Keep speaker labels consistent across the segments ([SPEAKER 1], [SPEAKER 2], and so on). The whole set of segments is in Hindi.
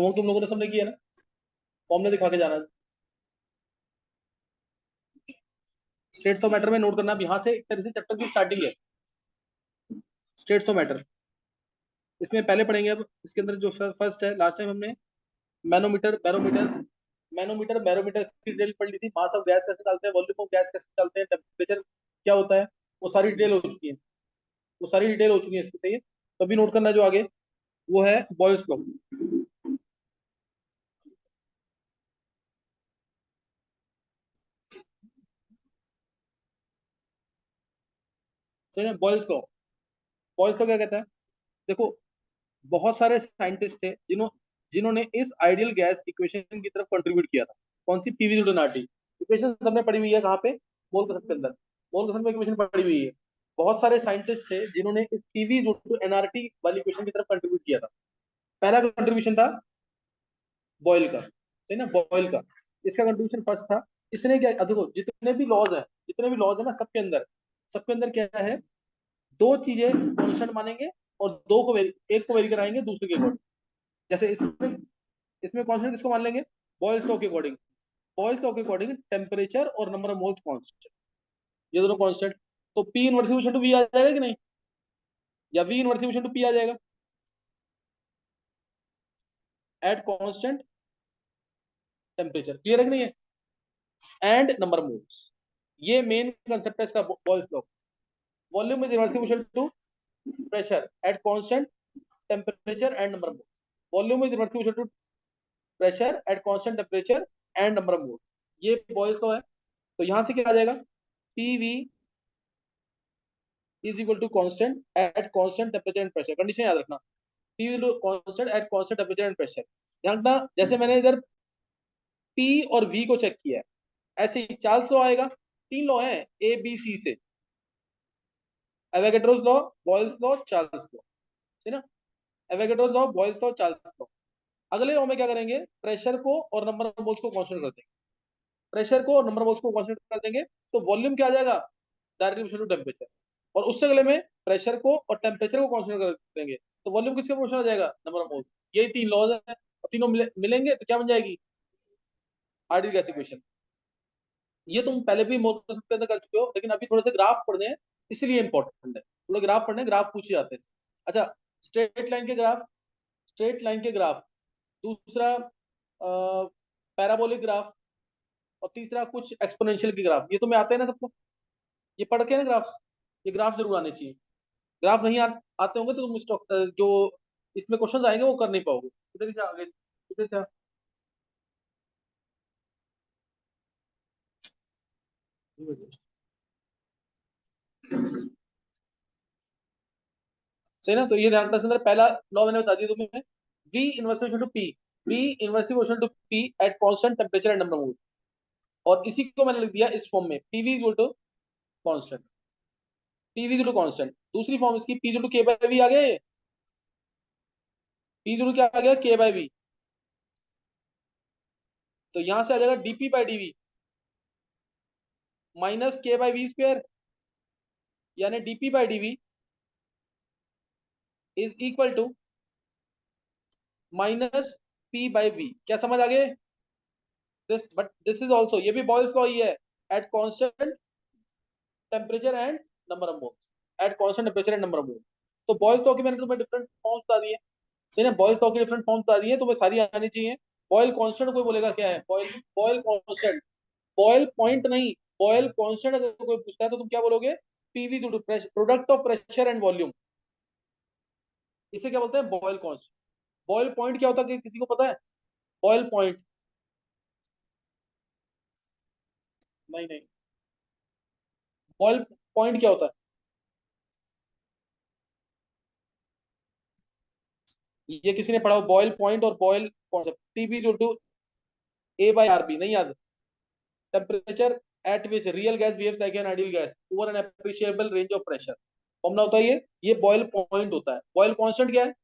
[SPEAKER 1] होमवर्क तुम लोगों ने सबने किया ना, फॉर्म ने दिखा के जाना। स्टेट्स ऑफ मैटर में नोट करना, अब यहाँ से एक तरह से चैप्टर की स्टार्टिंग है। स्टेट्स ऑफ मैटर इसमें पहले पढ़ेंगे। अब इसके अंदर जो फर्स्ट है, लास्ट टाइम हमने मैनोमीटर बैरोमीटर मैनोमीटर बैरोमीटर की डिटेल पढ़ ली थी। मास ऑफ गैस कैसे डालते हैं, वॉल्यूम ऑफ गैस कैसे डालते हैं, टेम्परेचर क्या होता है, वो सारी डिटेल हो चुकी है। वो सारी डिटेल हो चुकी है इसकी, सही है। तो अभी नोट करना जो आगे, वो है बॉयल्स लॉ। सही है, बॉयल्स लॉ। बॉयल्स लॉ क्या कहता है? देखो, बहुत सारे साइंटिस्ट थे जिन्होंने इस आइडियल गैस इक्वेशन की तरफ कंट्रीब्यूट किया था। कौन सी? पीवी न्यूटन इक्वेशन सबने पढ़ी हुई है कहाँ पे? मोल कसम के अंदर। मोल कसम में इक्वेशन पढ़ी हुई है। बहुत सारे साइंटिस्ट थे जिन्होंने इस पीवी एनआरटी वाली इक्वेशन की तरफ कंट्रीब्यूट किया था। पहला कंट्रीब्यूशन था बॉयल का, है ना, बॉयल का। इसका कंट्रीब्यूशन फर्स्ट था। इसने क्या, देखो जितने भी लॉज है ना, सबके अंदर क्या है? दो चीजें कॉन्स्टेंट मानेंगे और एक को वेरी कराएंगे दूसरे के अकॉर्डिंग। जैसे इसमें इसमें कॉन्स्टेंट किसको मान लेंगे? बॉयल्स लॉ के अकॉर्डिंग। बॉयल्स लॉ के अकॉर्डिंग टेम्परेचर और नंबर ऑफ मोल्स कॉन्स्टेंट, ये दोनों कॉन्स्टेंट। तो पी इनवर्स टू वी आ जाएगा कि नहीं, या वी इनवर्स टू पी आ जाएगा एट कॉन्स्टेंट टेम्परेचर। क्लियर है कि नहीं है? एंड नंबर मोल्स, ये मेन कंसेप्ट है इसका Boyle's law. Volume is inversible to pressure at constant temperature and number of moles. Volume is inversible to pressure at constant temperature and number of moles, ये बॉयल्स लॉ है। तो यहां से क्या आ जाएगा? P V is equal to constant at constant temperature and pressure. Condition याद रखना, P V constant at constant temperature and pressure. ध्यान रखना, जैसे मैंने इधर पी और वी को चेक किया है, ऐसे ही चार्ल्स लॉ आएगा। तीन लॉ हैं ए बी सी से, Avogadro's law, Boyle's law, Charles law, है ना। Avogadro's law, Boyle's law, Charles law. अगले लॉ में क्या करेंगे? प्रेशर को और नंबर ऑफ मोल्स को कांस्टेंट कर देंगे। प्रेशर को और नंबर ऑफ मोल्स को कांस्टेंट कर देंगे, तो वॉल्यूम क्या आ जाएगा? Directly to temperature. और उससे अगले में प्रेशर को और टेम्परेचर को कांस्टेंट कर देंगे, तो वॉल्यूम किसके प्रोपोर्शनल आ जाएगा? Number of moles. यही तीन लॉज है, और तीनों मिलेंगे तो क्या बन जाएगी? Ideal gas equation. ये तुम पहले भी मोल के अंदर कर चुके हो, लेकिन अभी थोड़े से ग्राफ पढ़ने हैं, इसलिए इंपॉर्टेंट है। थोड़े ग्राफ पढ़ने, ग्राफ पूछे जाते हैं। अच्छा, स्ट्रेट लाइन के ग्राफ, स्ट्रेट लाइन के ग्राफ, दूसरा पैराबोलिक ग्राफ, और तीसरा कुछ एक्सपोनेंशियल के ग्राफ। ये तुम्हें आते हैं ना सबको? ये पढ़ के ना ग्राफ, ये ग्राफ जरूर आने चाहिए। ग्राफ नहीं आते होंगे तो तुम जो इसमें क्वेश्चन आएंगे वो कर नहीं पाओगे। इधर से आगे, इधर से सही ना। तो ये ध्यान रखना, पहला लॉ मैंने बता दिया तुम्हें, V inversible to P, V inversible to P at constant temperature and number mole. और इसी को मैंने लिख दिया इस फॉर्म में, PV equal to constant, PV equal to constant. दूसरी फॉर्म इसकी P equal to K by V आ गया। पी इक्वल टू क्या आ गया? के बाय वी। तो यहां से आ जाएगा DP by DV minus K by V square, यानी DP by DV is equal to minus P by V. क्या समझ आ गए? दिस इज ऑल्सो, ये भी बॉयल्स लॉ ही है, eight constant temperature and number of moles, eight constant temperature and number of moles. तो बॉयल्स लॉ की मैंने तुम्हें डिफरेंट फॉर्म्स बता दिए, सही ना। बॉयल्स लॉ की डिफरेंट फॉर्म्स बता दिए, तुम्हें सारी आनी चाहिए। बॉयल कांस्टेंट कोई बोलेगा क्या है? Boyle Boyle constant, Boyle point नहीं, बॉयल कांस्टेंट अगर कोई पूछता है तो तुम क्या बोलोगे? PV to product of pressure and volume. इसे क्या बोलते हैं? Boil constant. बॉयल पॉइंट क्या होता है, किसी को पता है? बॉयल पॉइंट, नहीं नहीं, बॉयल पॉइंट क्या होता है? ये किसी ने पढ़ा हो? बॉयल पॉइंट और Boyle concept, TB to A by R B, नहीं याद? Temperature at which real gas behaves like an ideal gas over an appreciable range of pressure. Formula होता है ये बॉयल पॉइंट होता है। बॉयल कांस्टेंट क्या है?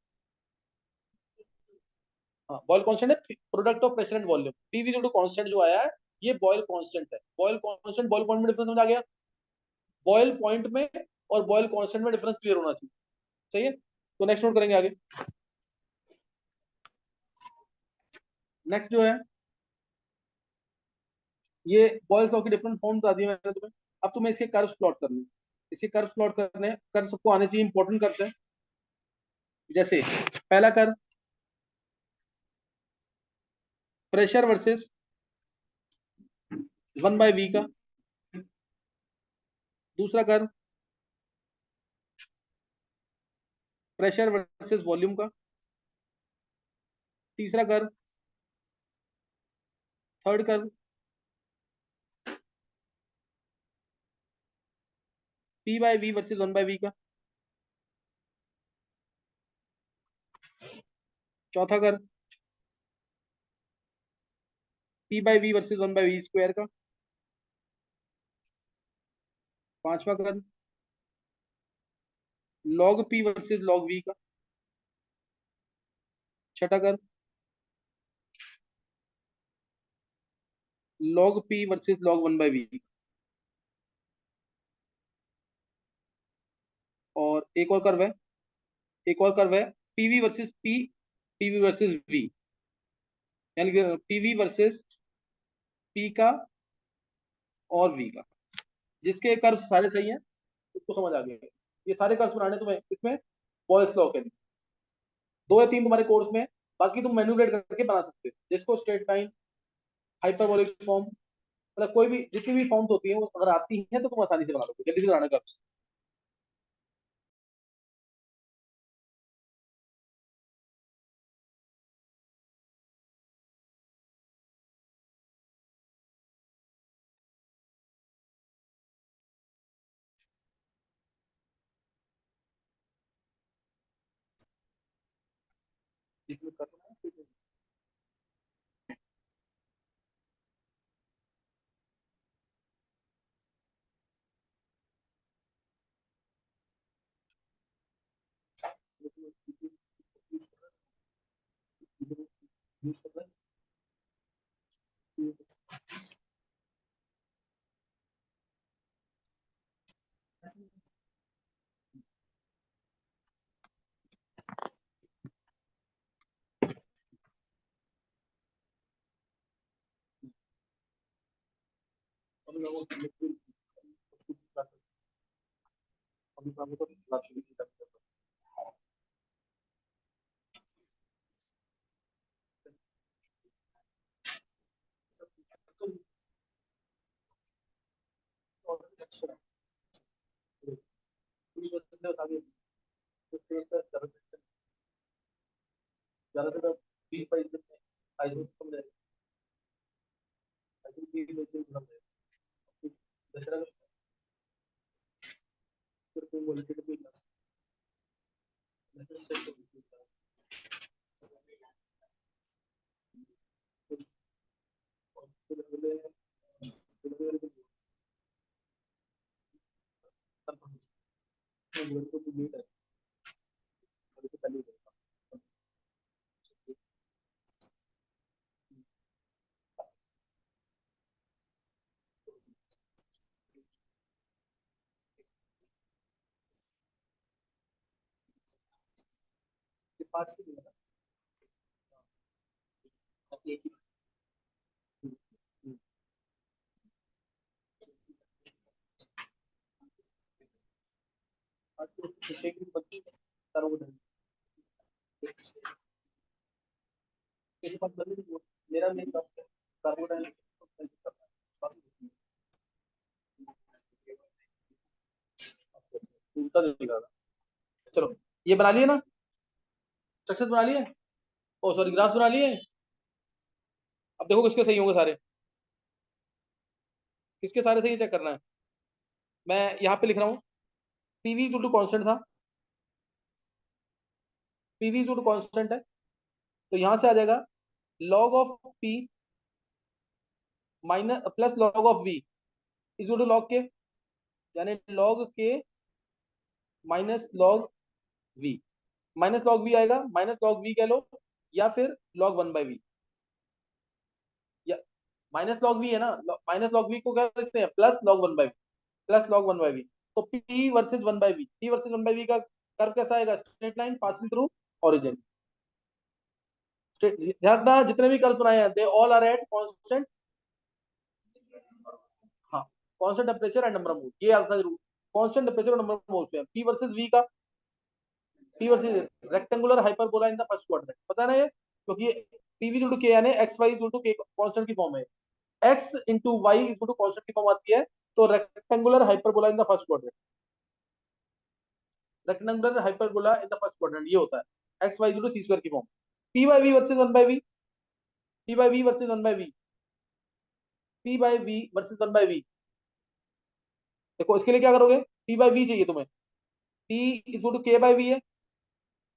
[SPEAKER 1] हाँ, बॉयल कांस्टेंट है product of pressure and volume. PV to constant जो आया है, ये बॉयल कांस्टेंट है। बॉयल कांस्टेंट बॉयल पॉइंट में डिफरेंस समझ आ गया? बॉयल पॉइंट में और बॉयल कांस्टेंट में डिफरेंस क्लियर होना चाहिए, सही है। तो नेक्स्ट नोट करेंगे आगे। नेक्स्ट जो है, ये बॉयल्स लॉ की डिफरेंट फॉर्म्स आती है मैंने तुम्हें। अब तुम्हें इसके कर्व्स प्लॉट करने हैं। इसके कर्व्स प्लॉट करने, कर्व सबको आने चाहिए, इंपॉर्टेंट कर्व्स है। जैसे पहला कर्व प्रेशर वर्सेस 1/v का। दूसरा कर्व प्रेशर वर्सेस वॉल्यूम का। तीसरा curve, third curve p/v versus 1/v का। चौथा curve p/v versus 1/v square का। पांचवा curve log p versus log v का। छठा curve log p versus log 1/v। और एक और कर्व है pv versus pv versus v, यानी कि pv वर्सेस p का और v का। जिसके कर्व सारे सही हैं उसको समझ आ गया। ये सारे कर्व बनाने तुम्हें इसमें बॉयल्स लॉ के लिए 2 या 3 तुम्हारे कोर्स में। बाकी तुम मैन्युपुलेट करके बना सकते हो, जिसको स्ट्रेट लाइन, हाइपरबोलिक फॉर्म, मतलब कोई भी जितनी भी फॉर्म्स होती है वो अगर आती है तो तुम आसानी से बना लोगे, जल्दी से बनाना कर्व्स। जिसमें करना है यूज करना है। अभी लोगों को लिक्विड अभी काम को लाते हैं। और अच्छा पूरी वजह से आगे तो तेज का ज्यादा से ज्यादा 20-22 दिन में आई डोज कम जाएगा। आई डोज की लेते हैं हम दशहरा का फिर कोई क्वालिटी का कोई मैसेज सेट कर फिर अगले फिर अगले दिन को भी मीट है अभी तो पहले ये 5 के दिन है ना एक ही आज तो छह की 25 तारों को किसी बात बदल नहीं मेरा मेन काम है कार्बोडाइनमिक्स उल्टा देगा। चलो ये बना लिए ना, स्ट्रक्चर बना लिए, ओ सॉरी ग्राफ बना लिए। अब देखो किसके सही होंगे सारे, किसके सारे सही चेक करना है। मैं यहाँ पे लिख रहा हूँ पीवी इक्वल टू कॉन्स्टेंट था, पीवी इक्वल टू कॉन्स्टेंट है, तो यहाँ से आ जाएगा log of P minus plus log of V equal to log K, यानी log K minus log V. Minus log V आएगा, माइनस लॉग वी कह लो, या फिर लॉग 1/v, या माइनस लॉग वी है ना, माइनस लॉग वी को क्या लिखते हैं plus log 1/v, plus log 1/v। तो p versus 1/v, p versus 1/v का कर्व कैसा आएगा, straight line passing through origin. ध्यान रखना, जितने भी कर्व बनाए हैं they all are at constant, हाँ, constant temperature and number of moles, ये आता जरूर। कांस्टेंट टेम्परेचर और नंबर ऑफ मोल्स पे पी वर्सेस वी का, P versus rectangular hyperbola in the first quadrant, पता है ना ये, क्योंकि पीवी इक्वल टू के यानी X Y equal to K constant की फॉर्म है, X into Y equal to constant की फॉर्म आती है, तो rectangular hyperbola in the first quadrant, rectangular hyperbola in the first quadrant ये होता है X Y equal to C square की form. P by V versus one by V, P by V versus one by V, P by V versus one by V, देखो इसके लिए क्या करोगे, पी बाई वी चाहिए तुम्हें, पी इक्वल टू के बाई वी है,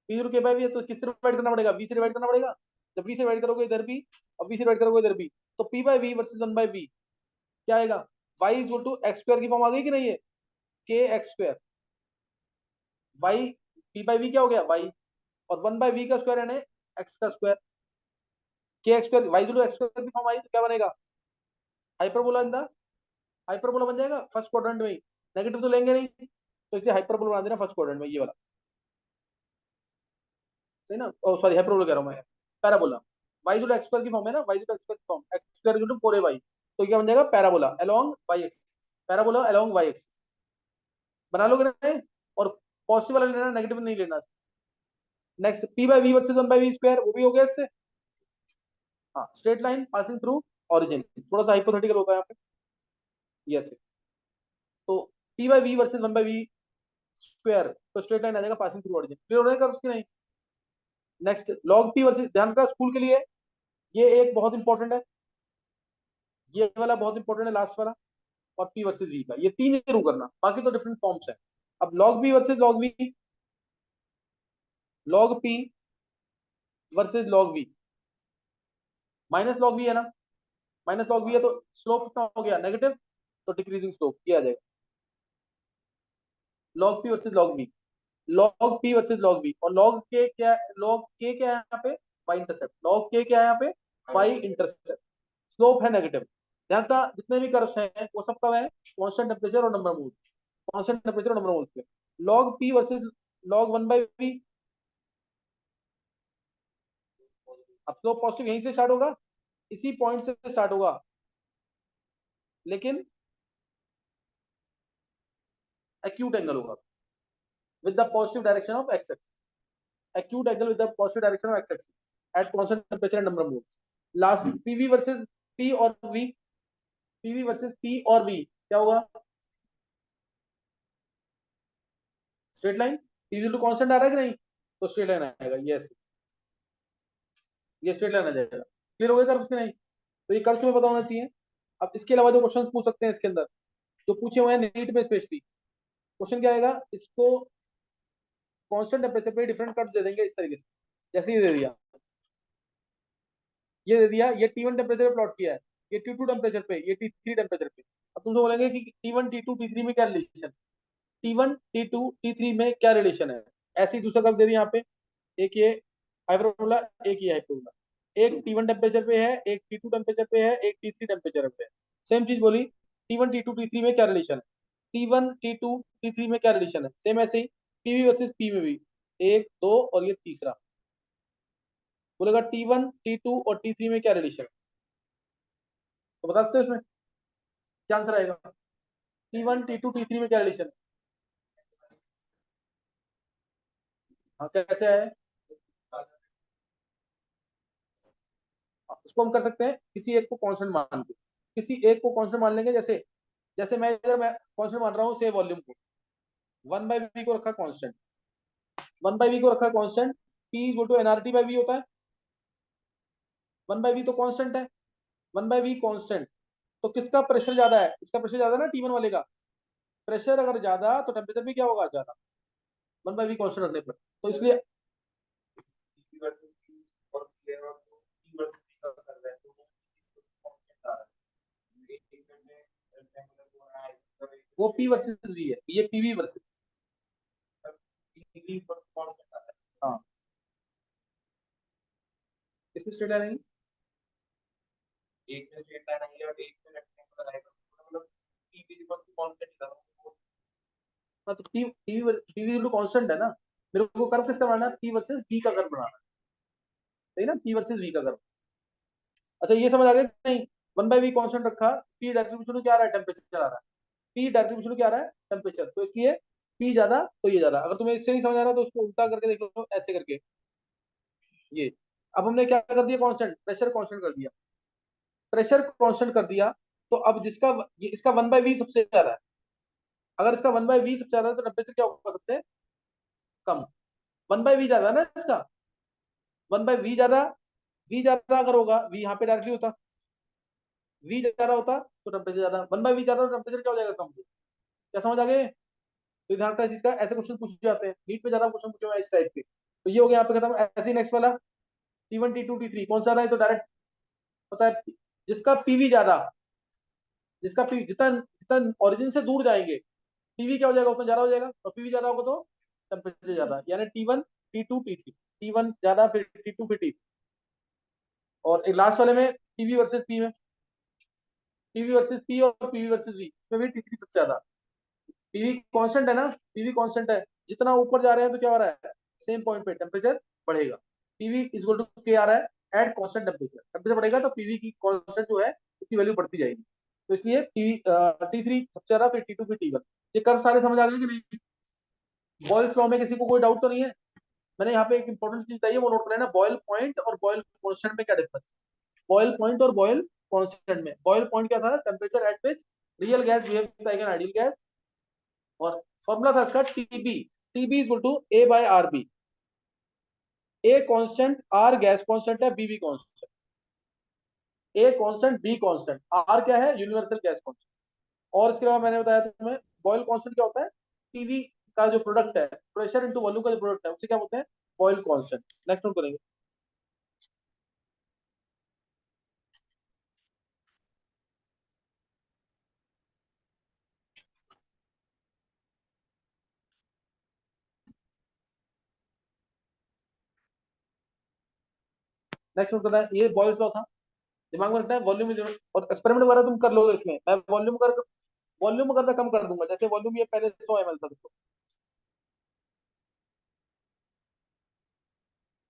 [SPEAKER 1] पी इक्वल टू के बाई वी है, तो किससे डिवाइड करना पड़ेगा, वी से डिवाइड करना पड़ेगा, जब वी से डिवाइड करोगे इधर भी, अब वी से डिवाइड करोगे इधर भी, तो P by V versus one by V क्या आएगा, Y equal to X square की फॉर्म आ गई कि नहीं है, K X square, Y, P by V क्या हो गया वाई, और वन बाई वी का स्क्वायर यानी एक्स का square, K X square, Y equal to X square की फॉर्म आई तो क्या बनेगा, हाइपरबोला इन द, हाइपरबोला बन जाएगा फर्स्ट क्वाड्रेंट में ही, नेगेटिव तो लेंगे नहीं, तो इसलिए हाइपरबोला बना देना फर्स्ट क्वाड्रेंट में ये वाला, सही ना, ओ सॉरी हाइपरबोला कह रहा हूँ मैं, पैराबोला, वाई जो एक्स स्क्वायर की फॉर्म है ना, वाई जो एक्स स्क्वायर की form, X square equal to 4ay, तो क्या बन जाएगा parabola along Y axis, parabola along Y axis, बना लोगे ना, और पॉसिबल लेना, नेगेटिव नहीं लेना। Next P by V versus one by V square, वो भी हो गया इससे, हाँ, straight line passing through origin, थोड़ा सा हाइपोथेटिकल होता है यहाँ पे, यस, तो P by V versus one by V square, तो स्ट्रेट लाइन आ जाएगा पासिंग थ्रू ऑरिजिन, क्लियर हो जाएगा उसकी नहीं। नेक्स्ट लॉग पी वर्सेस, ध्यान रखना स्कूल के लिए ये एक बहुत इंपॉर्टेंट है, ये वाला बहुत इंपॉर्टेंट है लास्ट वाला, और पी वर्सेस वी का, ये तीन जरूर करना, बाकी तो डिफरेंट फॉर्म्स है। अब log P versus log V, log P versus log V, minus log V है ना, माइनस लॉग वी है तो स्लोप कितना हो गया नेगेटिव, तो डिक्रीजिंग स्लोप ये आ जाएगा, log P versus log V, log P versus log V, और लॉग के क्या, लॉग के क्या है यहाँ पे, वाई इंटरसेप्ट, लॉग के क्या है यहाँ पे, वाई इंटरसेप्ट, स्लोप है नेगेटिव। ध्यान का जितने भी कर्व्स हैं वो सब कब है, कांस्टेंट टेम्परेचर और नंबर मोल्स, कांस्टेंट टेम्परेचर और नंबर मोल्स पे, log P versus log one by V, अब स्लोप पॉजिटिव यहीं से स्टार्ट होगा, इसी पॉइंट से स्टार्ट होगा, लेकिन एक्यूट एंगल होगा with the positive direction of x axis, acute angle with the positive direction of x-axis at constant temperature and number of moles. Last PV versus P और V, PV versus P और V क्या होगा, स्ट्रेट लाइन, PV तो कांस्टेंट आ रहा है कि नहीं, तो स्ट्रेट लाइन आएगा, यस, ये स्ट्रेट लाइन आ जाएगा, क्लियर हो गया कर्व्स के नहीं, तो ये कर्व्स तुम्हें पता होना चाहिए। अब इसके अलावा जो क्वेश्चंस पूछ सकते हैं इसके अंदर, जो पूछे हुए हैं नीट में स्पेशली, क्वेश्चन क्या आएगा, इसको कांस्टेंट टेम्परेचर पे डिफरेंट कर्व्स दे देंगे इस तरीके से, जैसे ये दे दिया, ये दे दिया, ये T1 टेम्परेचर पे प्लॉट किया है, ये T2 टेम्परेचर पे, ये T3 टेम्परेचर पे, अब तुमसे बोलेंगे कि T1 T2 T3 में क्या रिलेशन, T1 T2 T3 में क्या रिलेशन है, ऐसे ही दूसरा कर्व दे दिया यहाँ पे, एक ये हाइपरबोला, एक ये हाइपरबोला, एक T1 टेम्परेचर पे है, एक T2 टेम्परेचर पे है, एक T3 टेम्परेचर पे है, सेम चीज बोली, T1 T2 T3 में क्या रिलेशन है, T1 T2 T3 में क्या रिलेशन है, सेम ऐसे ही पीवी वर्सेस पी में भी, एक दो और ये तीसरा, बोलेगा T1 T2 और T3 में क्या रिलेशन है, तो बता सकते हो इसमें क्या आंसर आएगा, T1 T2 T3 में क्या रिलेशन है, हाँ कैसे है, उसको हम कर सकते हैं किसी एक को कांस्टेंट मान के, किसी एक को कांस्टेंट मान लेंगे, जैसे जैसे मैं इधर मैं कांस्टेंट मान रहा हूँ से वॉल्यूम को, वन बाई वी को रखा कांस्टेंट, वन बाई वी को रखा constant, P equal to NRT by V होता है, वन बाई वी तो कांस्टेंट है, वन बाई वी कांस्टेंट, तो किसका प्रेशर ज्यादा है, इसका प्रेशर ज्यादा है ना T1 वाले का, प्रेशर अगर ज्यादा तो टेम्परेचर भी क्या होगा ज्यादा, वन बाई वी कांस्टेंट रखने पर, तो इसलिए वो पी वर्सेस वी है, ये पीवी वर्सेस, हाँ, इसमें स्ट्रेट लाइन नहीं, हाँ तो पी पीवी पीवी तो कांस्टेंट है ना, मेरे को कर्व किसका बनाना है, पी वर्सेस वी का कर्व बनाना है, सही ना, पी वर्सेस वी का कर्व। अच्छा ये समझ आ गया कि नहीं? 1/v कांस्टेंट रखा, पी डायरेक्ट क्या आ रहा है, टेम्परेचर आ रहा है। पी डायरेक्ट क्या आ रहा है, टेम्परेचर, तो इसलिए पी ज्यादा तो ये ज्यादा। अगर तुम्हें इससे नहीं समझ आ रहा तो उसको उल्टा करके देख लो, ऐसे करके। ये अब हमने क्या कर दिया, कांस्टेंट, प्रेशर कांस्टेंट कर दिया, प्रेशर कांस्टेंट कर दिया। तो अब जिसका ये इसका 1/v सबसे ज्यादा है, अगर इसका 1/v सबसे ज्यादा है तो टेम्परेचर क्या होगा, सबसे कम। 1/v ज्यादा है ना इसका, 1/v ज्यादा, v ज्यादा अगर होगा, v यहाँ पे डायरेक्टली होता, v ज्यादा होता तो टेम्परेचर ज्यादा, 1/v ज्यादा तो टेम्परेचर क्या हो जाएगा, कम। क्या समझ आ गए? तो ध्यान रखना इस चीज का, ऐसे क्वेश्चन पूछे जाते हैं नीट में, ज्यादा क्वेश्चन पूछे हुए हैं इस टाइप के। तो ये हो गया यहाँ पे खत्म। ऐसे ही नेक्स्ट वाला, T1 T2 T3 कौन सा रहा है, तो डायरेक्ट पता है, जिसका पीवी ज्यादा, जिसका पी जितना जितना ओरिजिन से दूर जाएंगे, पीवी क्या हो जाएगा, उतना ज्यादा हो जाएगा, और पीवी ज्यादा होगा तो टेम्परेचर ज्यादा, यानी T1 T2 T3, T1 ज्यादा, फिर T2, फिर T3। और एक लास्ट वाले में पीवी वर्सेस पी में, पीवी वर्सेस पी और पीवी वर्सेस वी, इसमें भी T3 सबसे ज्यादा। पीवी कांस्टेंट है ना, पीवी कांस्टेंट है, जितना ऊपर जा रहे हैं तो क्या हो रहा है, सेम पॉइंट पे टेम्परेचर बढ़ेगा। पीवी इज इक्वल टू के आ रहा है एट कांस्टेंट टेम्परेचर, टेम्परेचर बढ़ेगा तो पीवी की कांस्टेंट जो है उसकी वैल्यू बढ़ती जाएगी। तो इसलिए पीवी T3 सबसे ज्यादा, फिर T2, फिर T1। ये कर्व सारे समझ आ गए कि नहीं? बॉयल्स लॉ में किसी को कोई डाउट तो नहीं है? मैंने यहाँ पे एक इंपॉर्टेंट चीज बताई है, वो नोट कर लेना, बॉयल पॉइंट और बॉयल कांस्टेंट में क्या डिफरेंस है। बॉयल पॉइंट और बॉयल कांस्टेंट में, बॉयल पॉइंट क्या था, temperature at which real gas behaves like an ideal gas, और फॉर्मूला था इसका TB, TB is equal to A by R B. A constant, R gas constant है, बी भी constant, A constant B constant, R क्या है, यूनिवर्सल गैस कांस्टेंट। और इसके अलावा मैंने बताया तुम्हें बॉयल कांस्टेंट क्या होता है, टीवी का जो प्रोडक्ट है, प्रेशर इनटू वॉल्यूम का जो प्रोडक्ट है, उसे क्या बोलते हैं, बॉयल कांस्टेंट। नेक्स्ट नोट करेंगे। नेक्स्ट नोट करना है, ये बॉयल्स लॉ था, दिमाग में रखना है, वॉल्यूम और एक्सपेरिमेंट वगैरह तुम कर लोगे इसमें, मैं वॉल्यूम अगर मैं कम कर दूंगा, जैसे वॉल्यूम ये पहले 100 ml था, देखो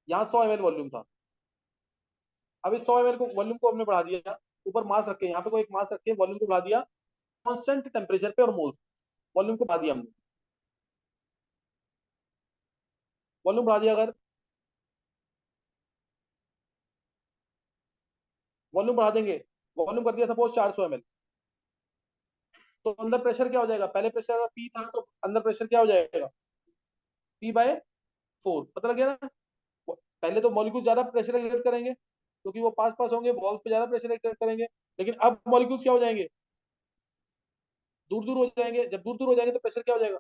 [SPEAKER 1] यहाँ 100 ml वॉल्यूम था, अब इस 100 ml को वॉल्यूम को हमने बढ़ा दिया, ऊपर मास रखे, यहाँ पे कोई एक मास रखे, वॉल्यूम को बढ़ा दिया कांस्टेंट टेम्परेचर पे और मोल्स, वॉल्यूम को बढ़ा दिया हमने, वॉल्यूम बढ़ा दिया अगर, वॉल्यूम बढ़ा देंगे, वॉल्यूम कर दिया सपोज 400 ml, तो अंदर प्रेशर क्या हो जाएगा, पहले प्रेशर अगर पी था तो अंदर प्रेशर क्या हो जाएगा, P/4, पता लग गया ना? पहले तो मॉलिक्यूल ज्यादा प्रेशर एक्सर्ट करेंगे क्योंकि वो पास पास होंगे, वॉल्स पे ज्यादा प्रेशर एक्सर्ट करेंगे, लेकिन अब मॉलिक्यूल्स क्या हो जाएंगे, दूर दूर हो जाएंगे, जब दूर दूर हो जाएंगे तो प्रेशर क्या हो जाएगा,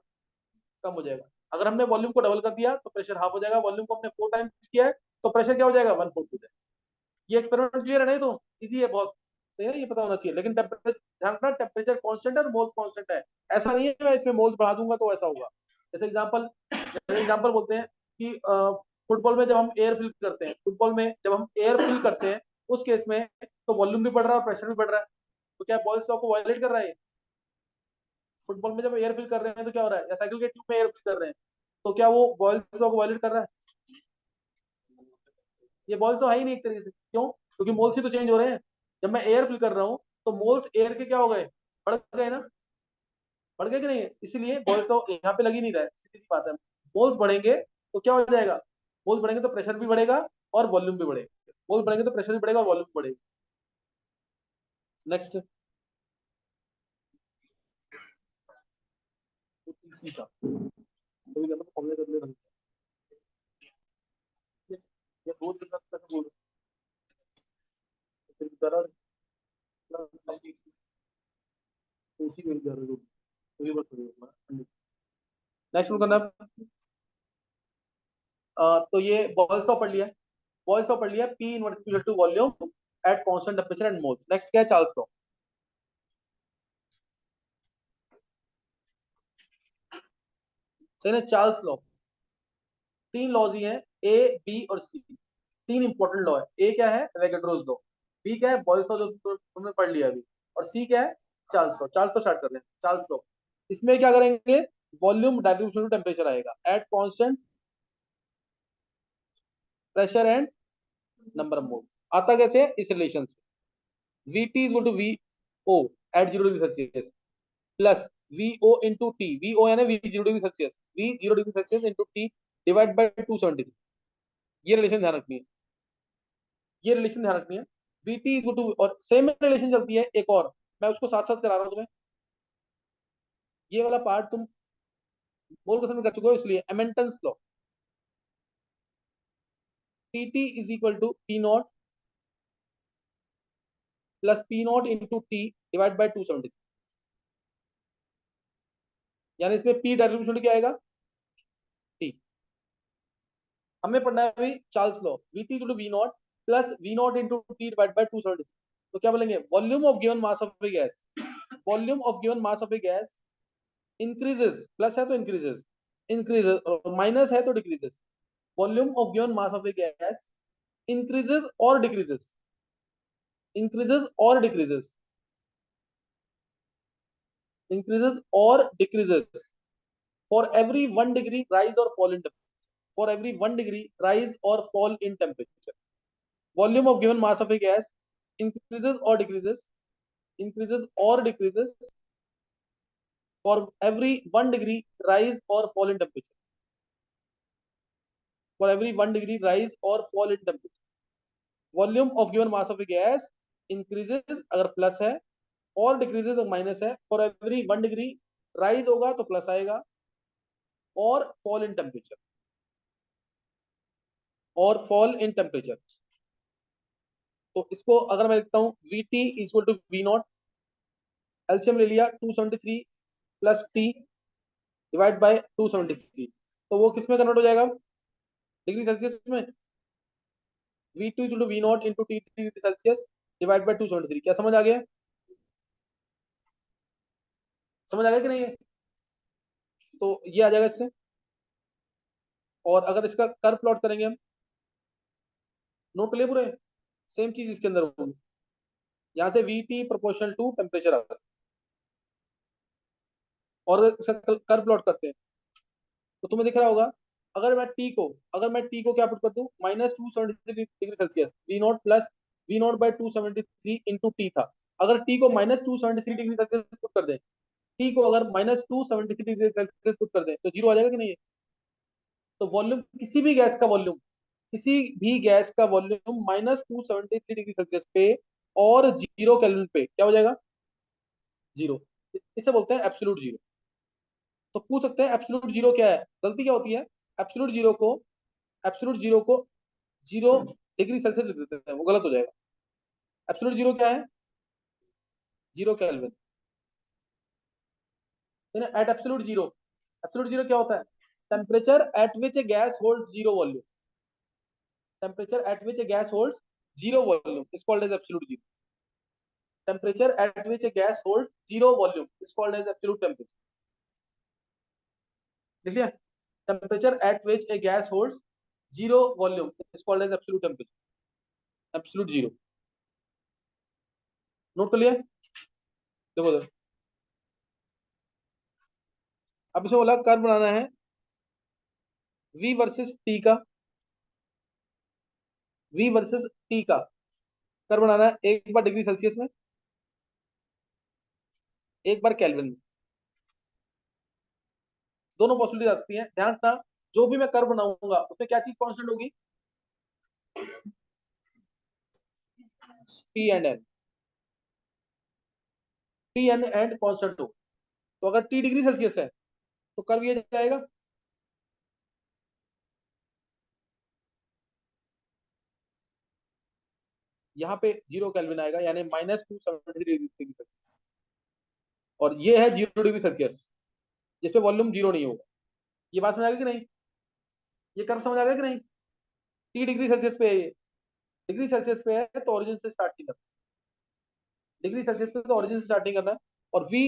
[SPEAKER 1] कम हो जाएगा। अगर हमने वॉल्यूम को डबल कर दिया तो प्रेशर हाफ हो जाएगा, वॉल्यूम को हमने 4 टाइम्स किया है तो प्रेशर क्या हो जाएगा, 1/4 हो जाएगा। ये एक्सपेरिमेंट क्लियर है, नहीं तो इजी है बहुत, सही है, ये पता होना चाहिए। लेकिन टेम्परेचर, ध्यान रखना टेम्परेचर कांस्टेंट है और मोल कांस्टेंट है, ऐसा नहीं है मैं इसमें मोल्स बढ़ा दूंगा तो ऐसा होगा। जैसे एग्जांपल बोलते हैं कि फुटबॉल में जब हम एयर फिल करते हैं, फुटबॉल में जब हम एयर फिल करते हैं, उस केस में तो वॉल्यूम भी बढ़ रहा है और प्रेशर भी बढ़ रहा है, तो क्या बॉयल्स लॉ को वायलेट कर रहा है? फुटबॉल में जब एयर फिल कर रहे हैं तो क्या हो रहा है, या साइकिल के ट्यूब में एयर फिल कर रहे हैं, तो क्या वो बॉयल्स लॉ को वायलेट कर रहा है? ये बॉयल्स लॉ है ही नहीं एक तरीके से, क्यों, क्योंकि मोल्स ही तो चेंज हो रहे हैं। जब मैं एयर फिल कर रहा हूँ तो मोल्स एयर के क्या हो गए, बढ़ गए ना, बढ़ गए कि नहीं, इसीलिए बॉयल्स लॉ यहाँ पे लग ही नहीं रहा है, सीधी सी बात है। मोल्स बढ़ेंगे तो क्या हो जाएगा, मोल्स बढ़ेंगे तो प्रेशर भी बढ़ेगा और वॉल्यूम भी बढ़ेगा, मोल्स बढ़ेंगे तो प्रेशर भी बढ़ेगा और वॉल्यूम भी बढ़ेगा। नेक्स्ट, इसी का कभी कहता हूँ फॉर्मूले कर ले ढंग से। ये दो दिन तक बोल, फिर बेचारा उसी में जा रहा है, वही बात करेगा। नेक्स्ट करना है, तो ये बॉयल्स लॉ पढ़ लिया, बॉयल्स लॉ पढ़ लिया, P inverse equal to volume at constant temperature and moles. Next क्या है, चार्ल्स लॉ। सही ना, चार्ल्स लॉ, तीन लॉज ही हैं, ए बी और सी, तीन इंपॉर्टेंट लॉ है। ए क्या है, एवोगैड्रोस लॉ, बी क्या है, बॉयल्स लॉ जो तुमने पढ़ लिया अभी, और सी क्या है, Charles law. Charles law start कर रहे हैं, चार्ल्स लॉ। इसमें क्या करेंगे, वॉल्यूम डायरेक्ट टेम्परेचर आएगा at constant pressure and number of moles. आता कैसे है इस रिलेशन से, Vt is to V O at 0 degree Celsius plus VO into T, VO यानी V 0 degree Celsius, V 0 degree Celsius into T divide by 273। ये रिलेशन ध्यान रखनी है, ये रिलेशन ध्यान रखनी है। Vt इज टू, और सेम रिलेशन चलती है एक और, मैं उसको साथ साथ करा रहा हूं तुम्हें। ये वाला पार्ट तुम बोल कसम कर चुके हो, इसलिए Amontons law, Pt is equal to P naught plus P naught into T divide by 273। यानी इसमें P डायरेक्शन क्या आएगा, T। हमें पढ़ना है अभी Charles law, Vt equal to V naught plus V naught into T divide by 273। तो क्या बोलेंगे, volume of given mass of a gas, volume of given mass of a gas increases, plus है तो इंक्रीजेस, इंक्रीजेस और माइनस है तो decreases. Volume of given mass of a gas increases और डिक्रीजेस, इंक्रीजेस और डिक्रीजेस, इंक्रीजेस और decreases for every 1 degree rise और fall in temperature, for every 1 degree rise और fall in temperature. Volume of given mass of a gas increases or decreases, increases or decreases for every 1 degree rise or fall in temperature, for every 1 degree rise or fall in temperature. Volume of given mass of a gas increases अगर प्लस है, और डिक्रीजेज अगर माइनस है, फॉर एवरी 1 डिग्री राइज होगा तो प्लस आएगा, और फॉल इन टेम्परेचर, और फॉल इन टेम्परेचर। तो इसको अगर मैं लिखता हूँ V T equal to V naught, LCM ले लिया 273 प्लस टी डिवाइड बाय 273, तो वो किस में कन्वर्ट हो जाएगा, डिग्री सेल्सियस में। V two into V naught into T degree Celsius divide by 273। क्या समझ आ गया, समझ आ गया कि नहीं है। तो ये आ जाएगा इससे। और अगर इसका कर्व प्लॉट करेंगे हम, नोट ले पूरे, सेम चीज इसके अंदर होगी। यहाँ से V T proportional to temperature आता है, और इसका कर्व प्लॉट करते हैं तो तुम्हें दिख रहा होगा, अगर मैं टी को क्या पुट कर दूं, -273 degree Celsius, V naught plus V naught by 273 into T था। अगर टी को -273 डिग्री सेल्सियस पुट कर दे, टी को अगर -273 डिग्री सेल्सियस पुट कर दे तो जीरो आ जाएगा कि नहीं। तो वॉल्यूम, किसी भी गैस का वॉल्यूम, किसी भी गैस का वॉल्यूम -273 डिग्री सेल्सियस पे और 0 केल्विन पे क्या हो जाएगा, जीरो। इसे बोलते हैं एब्सोल्यूट जीरो। तो पूछ सकते हैं एब्सोल्यूट जीरो क्या है, गलती क्या होती है, एब्सोल्यूट जीरो को, एब्सोल्यूट जीरो को 0 डिग्री सेल्सियस लिख देते हैं, वो गलत हो जाएगा। एब्सोल्यूट जीरो क्या है, 0 kelvin. At absolute zero, absolute zero क्या होता है, temperature at which a gas holds zero volume, temperature at which a gas holds zero volume is called as absolute zero. Temperature at which a gas holds zero volume is called as absolute temperature. देखिए, temperature at which a gas holds zero volume is called as absolute temperature, absolute zero। Note कर लिया, देखो देखो। अब इसमें बोला कर्व बनाना है v वर्सेस t का, v वर्सेस t का कर्व बनाना है, एक बार डिग्री सेल्सियस में, एक बार केल्विन में। दोनों पॉसिबिलिटी आ सकती है, ध्यान रखना। जो भी मैं कर्व बनाऊंगा उसमें क्या चीज कांस्टेंट होगी, T and N, T N and constant हो। तो अगर टी डिग्री सेल्सियस है तो कर्व ये जाएगा, यहाँ पे 0 केल्विन आएगा, यानी -273 डिग्री सेल्सियस। और ये है 0 डिग्री सेल्सियस, जिसपे वॉल्यूम जीरो नहीं होगा। ये बात समझ आ गई कि नहीं, ये कर्व समझ आ गया कि नहीं। टी डिग्री सेल्सियस पे है, डिग्री सेल्सियस पे है तो ओरिजिन से स्टार्ट नहीं करना, डिग्री सेल्सियस पे तो ओरिजिन से स्टार्ट नहीं करना। और वी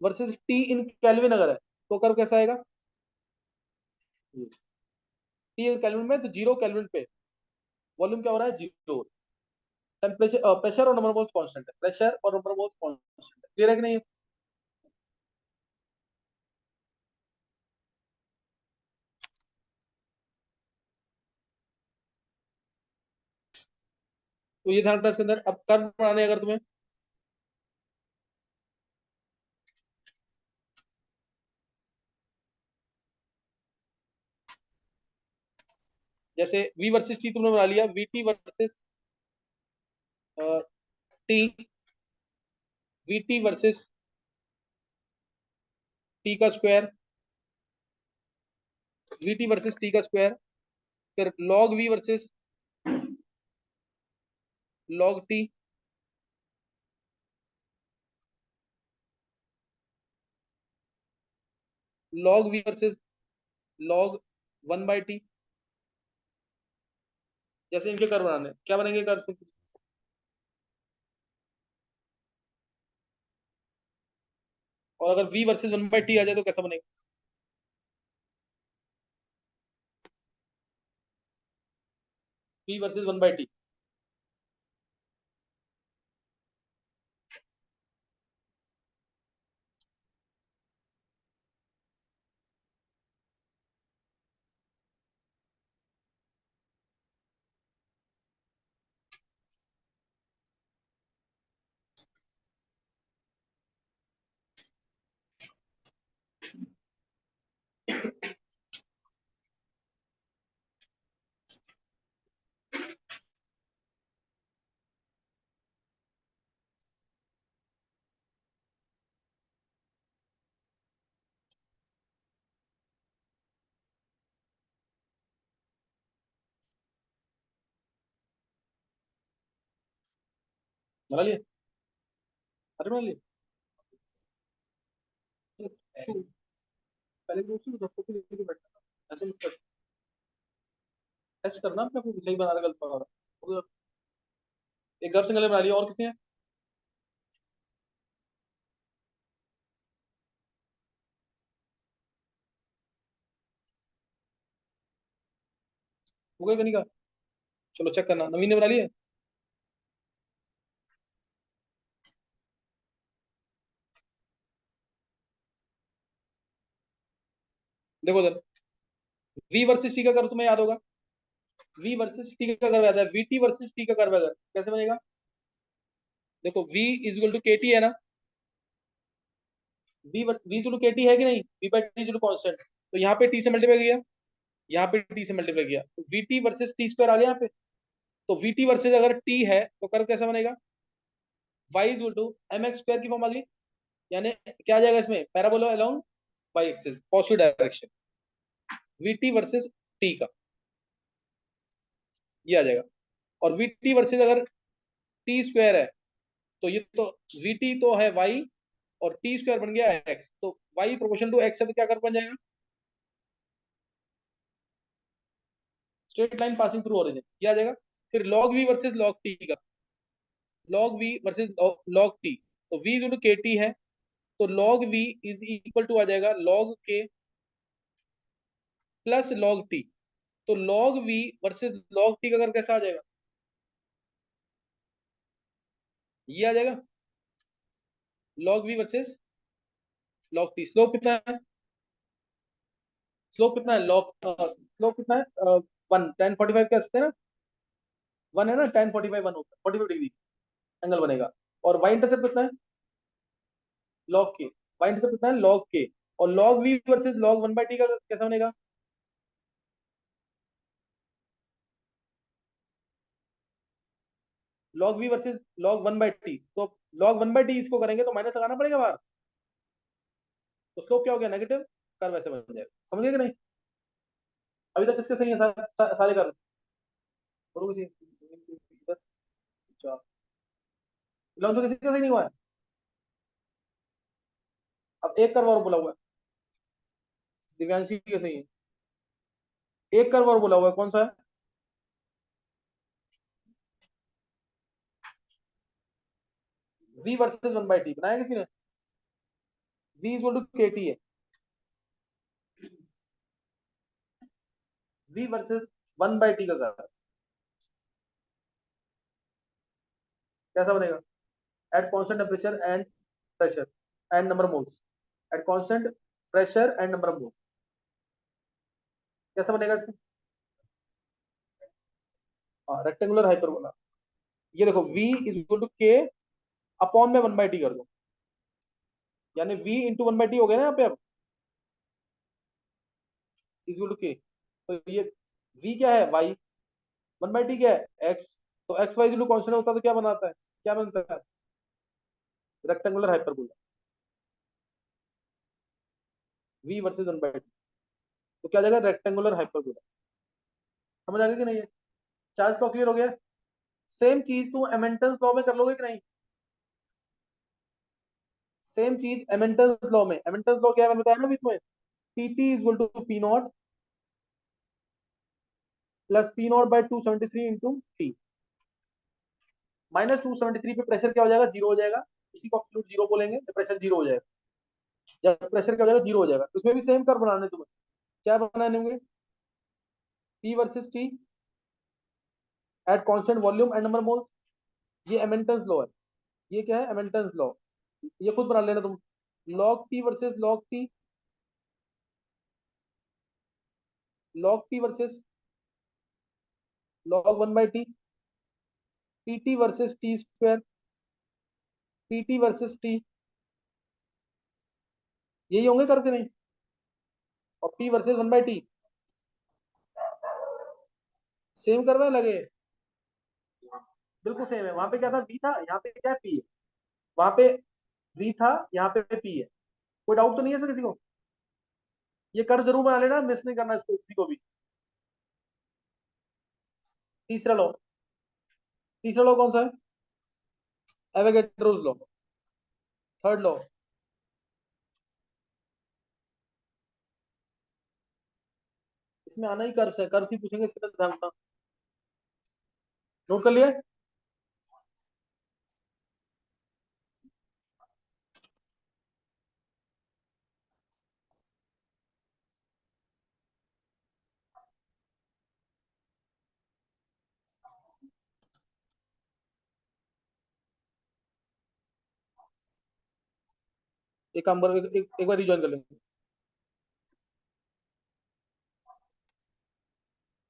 [SPEAKER 1] वर्सेस टी इन केल्विन अगर है तो कर्व कैसा आएगा, टी केल्विन में तो 0 केल्विन पे वॉल्यूम क्या हो रहा है, जीरो। टेम्परेचर, प्रेशर और नंबर ऑफ मोल्स कांस्टेंट है, प्रेशर और नंबर ऑफ मोल्स कांस्टेंट है। क्लियर है कि नहीं। तो ये ध्यान रखना इसके अंदर। अब कर्व बनाने हैं अगर तुम्हें, जैसे v वर्सेस t तुमने बना लिया, vt versus t, vt versus t का स्क्वायर, vt वर्सेस t का स्क्वायर, फिर log v versus log t, log v versus log 1/t। जैसे इनके कर्व बनाने हैं, क्या बनेंगे कर्व से? और अगर v वर्सेस 1/t आ जाए तो कैसा बनेगा? v versus 1/t। बना लिया? अरे बना लिया। तो पहले तो उसको रखो कि लेके बैठना, ऐसे मत कर। टेस्ट करना अपने को कि सही बना रहा है, गलत बना रहा है। एक गर्व सिंगल बना लिया, और किसी ने? हो गया कि नहीं का? चलो चेक करना, नवीन ने बना लिया। देखो उधर, v वर्सेस t का कर्व तुम्हें याद होगा। v वर्सेस t का कर्व याद है, vt वर्सेस t का कर्व अगर कैसे बनेगा? देखो v is equal to kt है ना, v इज टू kt है कि नहीं, v by t is to constant, तो यहाँ पे t से मल्टीप्लाई किया, यहाँ पे t से मल्टीप्लाई किया, तो vt वर्सेस t स्क्वायर आ गया यहाँ पे। तो vt वर्सेस अगर t है तो कर्व कैसा बनेगा? y is equal to mx square की फॉर्म आ गई, यानी क्या आ जाएगा इसमें, parabola along y axis positive direction, vt versus t का ये आ जाएगा। और vt वर्सेस अगर t स्क्वायर है, तो ये तो vt तो है y, और टी स्क्वायर बन गया x, तो y प्रोपोर्शनल टू x है, तो क्या कर बन जाएगा? Straight line passing through origin, ये आ जाएगा। फिर log v versus log t का, log v versus log t, तो v equal to K T है, तो log v is equal to आ जाएगा log k plus log t, तो log v versus log t का अगर कैसा आ जाएगा? ये आ जाएगा log v versus log t। Slope कितना है? स्लोप कितना है log, स्लोप कितना है? 1 tan 45 कह सकते हैं ना, 1 है ना, tan 45 1 होता है, 45 डिग्री एंगल बनेगा। और y इंटरसेप्ट कितना है? लॉग के, वाई इंटरसेप्ट कितना है? लॉग के। और log V versus log 1/t का कैसा बनेगा? Log V versus log 1/t, तो लॉग 1/t इसको करेंगे तो माइनस लगाना पड़ेगा बाहर, तो स्लोप क्या हो गया? नेगेटिव। कर्व ऐसे बन जाएगा, समझ गए कि नहीं? अभी तक किसके सही है सारे कर्व? बोलो किसी इधर, अच्छा, इलेवन तो किसी का सही नहीं हुआ है। अब एक कर्व और बोला हुआ है, दिव्यांशी के सही है। एक कर्व और बोला हुआ है, कौन सा है? v वर्सेस 1/t बनाया किसी ने? v is equal to K T है, v वर्सेस 1/t का कर्व कैसा बनेगा? Eight constant temperature and pressure and number moles, eight constant pressure and number of moles, कैसा बनेगा इसमें? हाँ, रेक्टेंगुलर हाइपरबोला। ये देखो v इज इक्वल टू के अपॉन में 1/t कर दो, यानी v इंटू 1/t हो गया ना यहाँ पे अब, इज इक्वल टू के। तो ये v क्या है, y, 1/t क्या है, x। तो x y equal to constant होता है तो क्या बनाता है, क्या बनता है, rectangular hyperbola, v versus 1/t। तो क्या आ जाएगा, रेक्टेंगुलर हाइपरबोला। समझ आ गया कि नहीं है, चार्ल्स लॉ क्लियर हो गया। सेम चीज तुम एमेंटन्स लॉ में कर लोगे कि नहीं, सेम चीज एमेंटन्स लॉ में, एमेंटन्स लॉ क्या है मैंने बताया ना बीच में, P T is equal to P naught plus P naught by 273 into T. -273 पे प्रेशर क्या हो जाएगा, जीरो हो जाएगा, उसी को एब्सोल्यूट जीरो बोलेंगे, तो प्रेशर जीरो हो जाएगा। जब प्रेशर क्या हो जाएगा, जीरो हो जाएगा। उसमें भी सेम कर बनाने तुम्हें, क्या बनाने होंगे, P versus T at constant volume and number moles. ये एमेंटन्स लॉ है, ये क्या है, एमेंटन्स लॉ। ये खुद बना लेना तुम, log P versus log T, log P versus log 1/t, P T versus T square, P T versus T, यही होंगे करके नहीं। और पी वर्सेस 1/t सेम करवा लगे, बिल्कुल सेम है। वहां पे क्या था, वी था, यहाँ पे क्या है, पी है। वहां पे वी था, यहाँ पे पी है। कोई डाउट तो नहीं है इसमें किसी को, ये कर जरूर बना लेना, मिस नहीं करना इसको किसी को भी। तीसरा लॉ, तीसरा लॉ कौन सा है, एवोगैड्रोस लॉ। थर्ड लॉ, इसमें आना ही कर्व्स है, कर्व्स ही पूछेंगे, इसके अंदर ध्यान रखना। नोट कर लिया। एक काम करो, एक बार रिज्वाइन कर लेंगे।